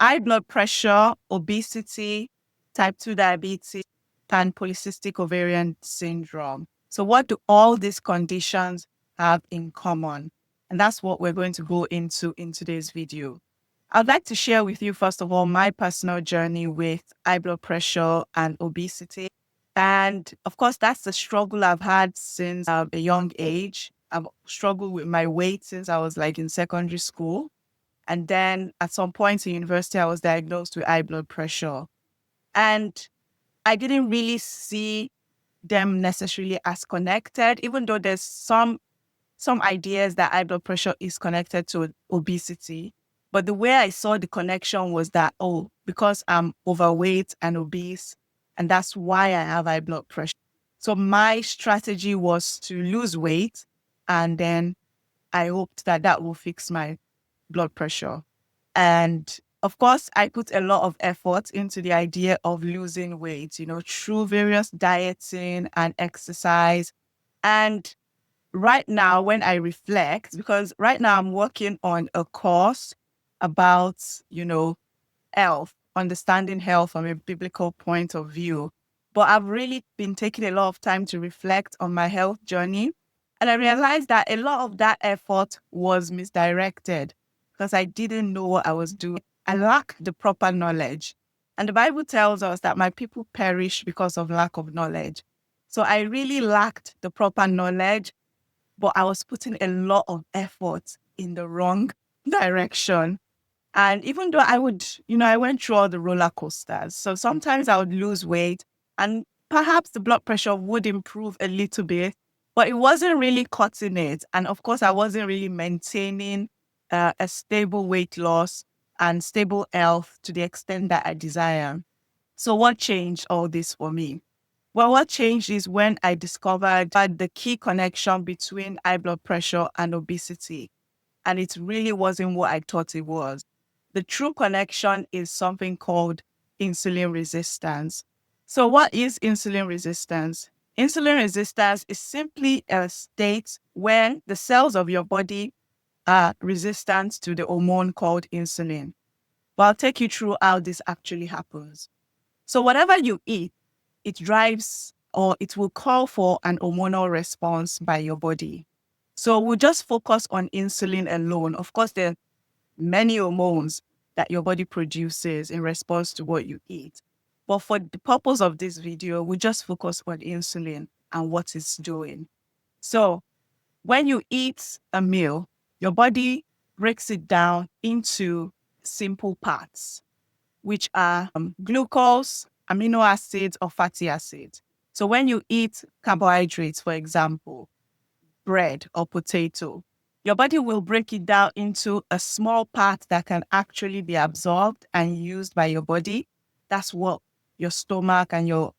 high blood pressure, obesity, type 2 diabetes, and polycystic ovarian syndrome. So what do all these conditions have in common? And that's what we're going to go into in today's video. I'd like to share with you, first of all, my personal journey with high blood pressure and obesity. And of course, that's the struggle I've had since a young age. I've struggled with my weight since I was like in secondary school. And then at some point in university, I was diagnosed with high blood pressure. And I didn't really see them necessarily as connected, even though there's some ideas that high blood pressure is connected to obesity. But the way I saw the connection was that, oh, because I'm overweight and obese, and that's why I have high blood pressure. So my strategy was to lose weight, and then I hoped that that will fix my blood pressure. And of course, I put a lot of effort into the idea of losing weight, through various dieting and exercise. And right now, when I reflect, because right now I'm working on a course about, health, understanding health from a biblical point of view. But I've really been taking a lot of time to reflect on my health journey. And I realized that a lot of that effort was misdirected because I didn't know what I was doing. I lacked the proper knowledge. And the Bible tells us that my people perish because of lack of knowledge. So I really lacked the proper knowledge, but I was putting a lot of effort in the wrong direction. And even though I would, I went through all the roller coasters. So sometimes I would lose weight and perhaps the blood pressure would improve a little bit, but it wasn't really cutting it. And of course, I wasn't really maintaining a stable weight loss and stable health to the extent that I desire. So what changed all this for me? Well, what changed is when I discovered the key connection between high blood pressure and obesity. And it really wasn't what I thought it was. The true connection is something called insulin resistance. So what is insulin resistance? Insulin resistance is simply a state where the cells of your body are resistant to the hormone called insulin. But I'll take you through how this actually happens. So whatever you eat, it drives or it will call for an hormonal response by your body. So we'll just focus on insulin alone. Of course, there are many hormones that your body produces in response to what you eat. But for the purpose of this video, we'll just focus on insulin and what it's doing. So when you eat a meal, your body breaks it down into simple parts, which are glucose, amino acids, or fatty acids. So when you eat carbohydrates, for example, bread or potato, your body will break it down into a small part that can actually be absorbed and used by your body. That's what your stomach and your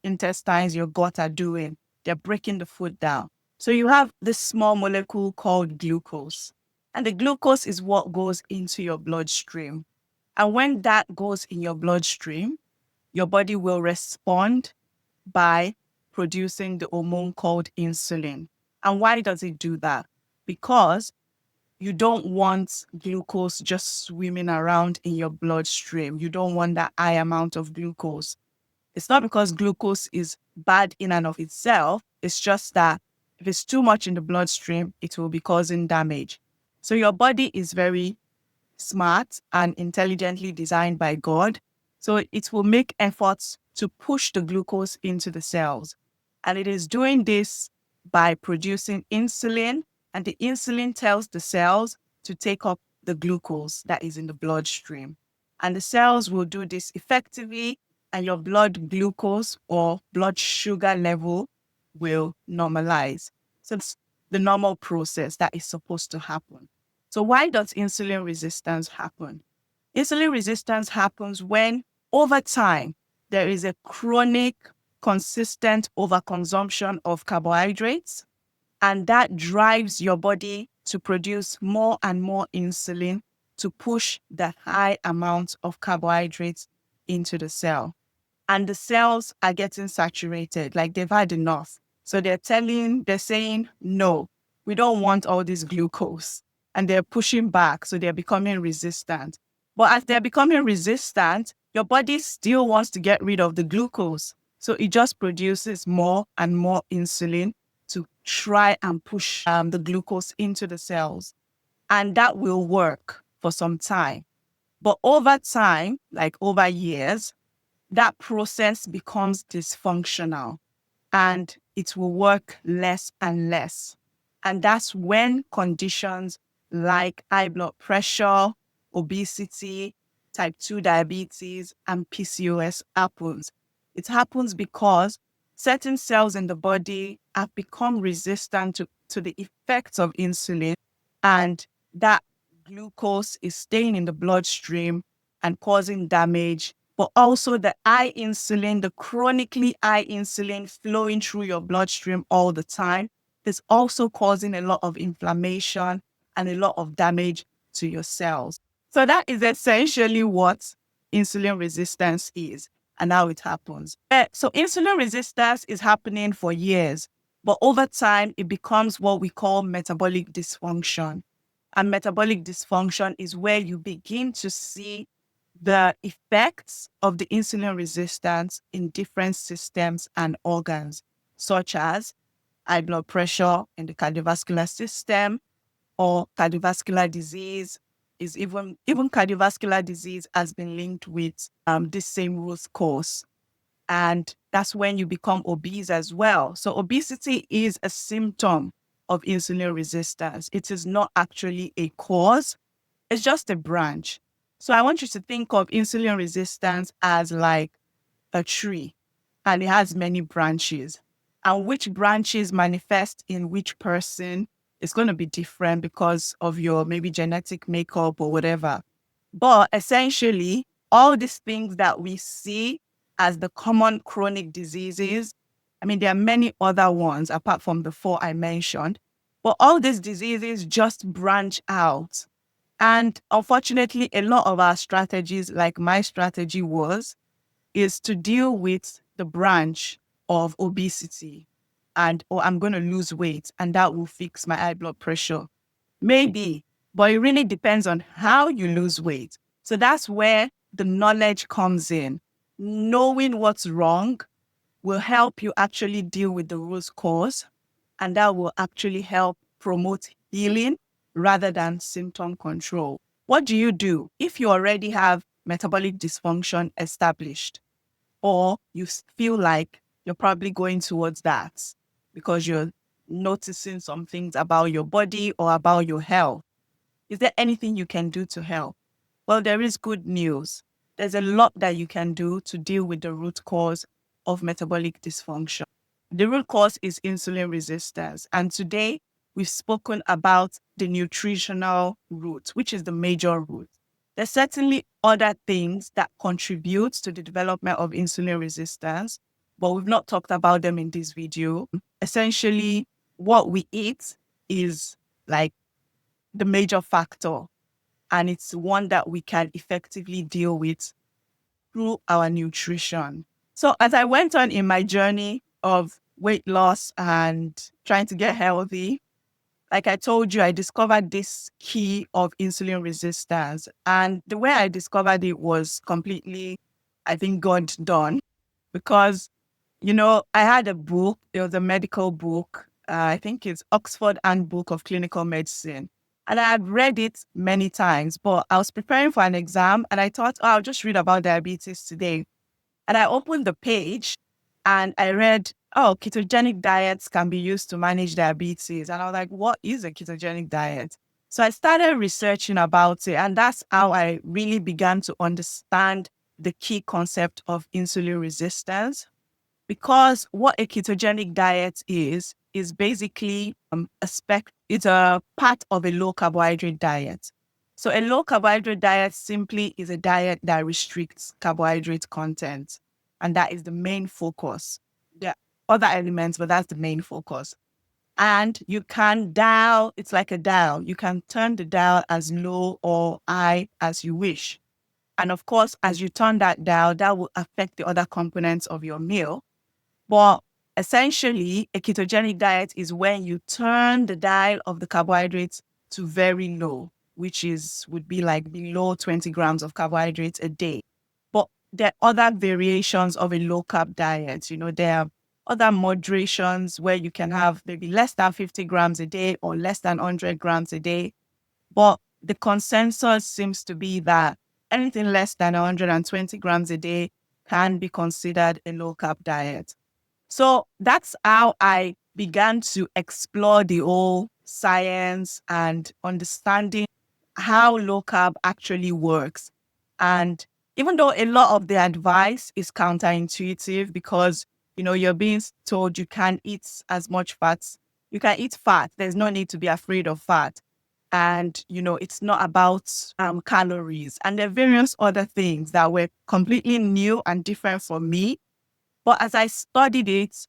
intestines, your gut are doing. They're breaking the food down. So you have this small molecule called glucose. And the glucose is what goes into your bloodstream. And when that goes in your bloodstream, your body will respond by producing the hormone called insulin. And why does it do that? Because you don't want glucose just swimming around in your bloodstream. You don't want that high amount of glucose. It's not because glucose is bad in and of itself. It's just that if it's too much in the bloodstream, it will be causing damage. So your body is very smart and intelligently designed by God. So it will make efforts to push the glucose into the cells. And it is doing this by producing insulin. And the insulin tells the cells to take up the glucose that is in the bloodstream. And the cells will do this effectively, and your blood glucose or blood sugar level will normalize. So it's the normal process that is supposed to happen. So why does insulin resistance happen? Insulin resistance happens when, over time, there is a chronic, consistent overconsumption of carbohydrates, and that drives your body to produce more and more insulin to push the high amount of carbohydrates into the cell. And the cells are getting saturated, like they've had enough. So they're saying, no, we don't want all this glucose. And they're pushing back, so they're becoming resistant. But as they're becoming resistant, your body still wants to get rid of the glucose. So it just produces more and more insulin to try and push the glucose into the cells. And that will work for some time. But over time, like over years, that process becomes dysfunctional and it will work less and less. And that's when conditions like high blood pressure, obesity, type 2 diabetes, and PCOS happens. It happens because certain cells in the body have become resistant to the effects of insulin, and that glucose is staying in the bloodstream and causing damage, but also the high insulin, the chronically high insulin flowing through your bloodstream all the time is also causing a lot of inflammation and a lot of damage to your cells. So that is essentially what insulin resistance is and how it happens. So insulin resistance is happening for years, but over time, it becomes what we call metabolic dysfunction. And metabolic dysfunction is where you begin to see the effects of the insulin resistance in different systems and organs, such as high blood pressure in the cardiovascular system or cardiovascular disease. Is even cardiovascular disease has been linked with this same root cause. And that's when you become obese as well. So obesity is a symptom of insulin resistance. It is not actually a cause. It's just a branch. So I want you to think of insulin resistance as like a tree, and it has many branches. And which branches manifest in which person is going to be different because of your maybe genetic makeup or whatever. But essentially, all these things that we see as the common chronic diseases, I mean, there are many other ones apart from the four I mentioned, but all these diseases just branch out. And unfortunately, a lot of our strategies, like my strategy is to deal with the branch of obesity and, oh, I'm going to lose weight and that will fix my high blood pressure. Maybe, but it really depends on how you lose weight. So that's where the knowledge comes in. Knowing what's wrong will help you actually deal with the root cause, and that will actually help promote healing rather than symptom control. What do you do if you already have metabolic dysfunction established, or you feel like you're probably going towards that because you're noticing some things about your body or about your health? Is there anything you can do to help? Well, there is good news. There's a lot that you can do to deal with the root cause of metabolic dysfunction. The root cause is insulin resistance. And today we've spoken about the nutritional root, which is the major root. There's certainly other things that contribute to the development of insulin resistance, but we've not talked about them in this video. Essentially, what we eat is like the major factor, and it's one that we can effectively deal with through our nutrition. So as I went on in my journey of weight loss and trying to get healthy, like I told you, I discovered this key of insulin resistance. And the way I discovered it was completely, I think, God done. Because, I had a book, it was a medical book. I think it's Oxford Handbook of Clinical Medicine. And I had read it many times, but I was preparing for an exam and I thought, oh, I'll just read about diabetes today. And I opened the page and I read, oh, ketogenic diets can be used to manage diabetes. And I was like, what is a ketogenic diet? So I started researching about it. And that's how I really began to understand the key concept of insulin resistance. Because what a ketogenic diet is basically it's a part of a low carbohydrate diet. So a low carbohydrate diet simply is a diet that restricts carbohydrate content. And that is the main focus. There are other elements, but that's the main focus. And you can dial, it's like a dial. You can turn the dial as low or high as you wish. And of course, as you turn that dial, that will affect the other components of your meal. But essentially, a ketogenic diet is when you turn the dial of the carbohydrates to very low. which would be like below 20 grams of carbohydrates a day. But there are other variations of a low carb diet. There are other moderations where you can have maybe less than 50 grams a day or less than 100 grams a day. But the consensus seems to be that anything less than 120 grams a day can be considered a low carb diet. So that's how I began to explore the whole science and understanding how low carb actually works. And even though a lot of the advice is counterintuitive because, you're being told you can't eat as much fats, you can eat fat. There's no need to be afraid of fat. And, it's not about calories. And there are various other things that were completely new and different for me. But as I studied it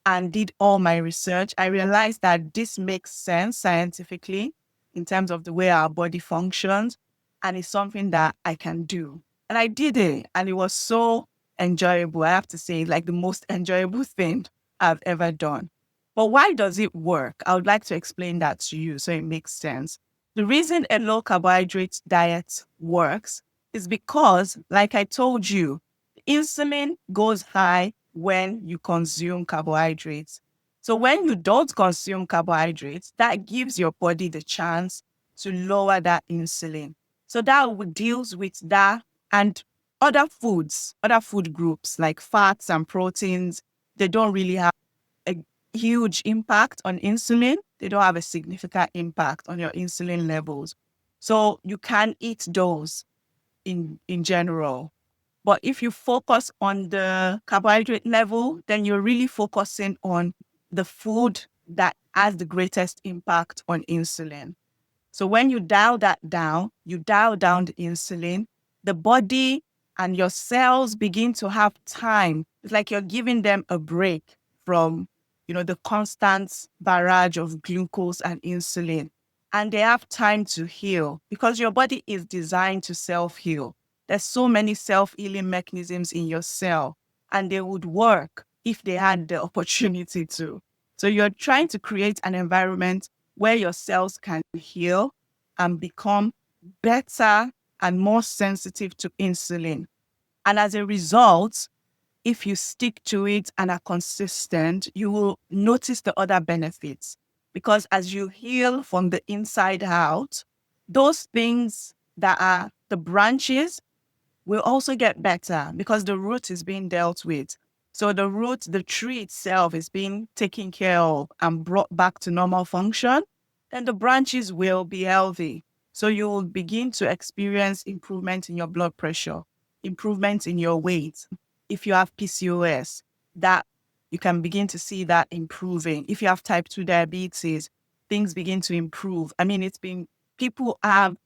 and did all my research, I realized that this makes sense scientifically in terms of the way our body functions. And it's something that I can do. And I did it. And it was so enjoyable. I have to say, like the most enjoyable thing I've ever done. But why does it work? I would like to explain that to you so it makes sense. The reason a low carbohydrate diet works is because, like I told you, insulin goes high when you consume carbohydrates. So when you don't consume carbohydrates, that gives your body the chance to lower that insulin. So that deals with that and other food groups like fats and proteins, they don't really have a huge impact on insulin. They don't have a significant impact on your insulin levels. So you can eat those in general. But if you focus on the carbohydrate level, then you're really focusing on the food that has the greatest impact on insulin. So when you dial that down, you dial down the insulin, the body and your cells begin to have time. It's like you're giving them a break from, the constant barrage of glucose and insulin. And they have time to heal because your body is designed to self-heal. There's so many self-healing mechanisms in your cell, and they would work if they had the opportunity to. So you're trying to create an environment where your cells can heal and become better and more sensitive to insulin. And as a result, if you stick to it and are consistent, you will notice the other benefits. Because as you heal from the inside out, those things that are the branches will also get better because the root is being dealt with. So the tree itself is being taken care of and brought back to normal function, then the branches will be healthy. So you will begin to experience improvement in your blood pressure, improvement in your weight. If you have PCOS, that you can begin to see that improving. If you have type 2 diabetes, things begin to improve. I mean, people have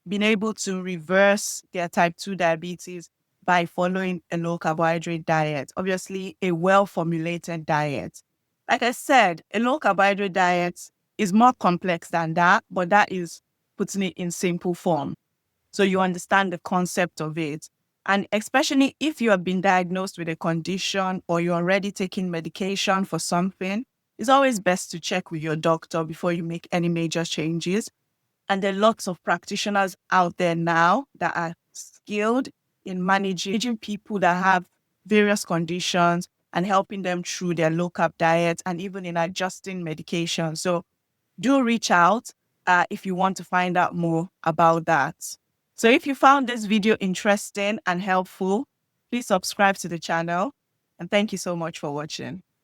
been able to reverse their type 2 diabetes by following a low carbohydrate diet, obviously a well-formulated diet. Like I said, a low carbohydrate diet is more complex than that, but that is putting it in simple form. So you understand the concept of it. And especially if you have been diagnosed with a condition or you're already taking medication for something, it's always best to check with your doctor before you make any major changes. And there are lots of practitioners out there now that are skilled in managing people that have various conditions and helping them through their low-carb diet and even in adjusting medication. So do reach out if you want to find out more about that. So if you found this video interesting and helpful, please subscribe to the channel. And thank you so much for watching.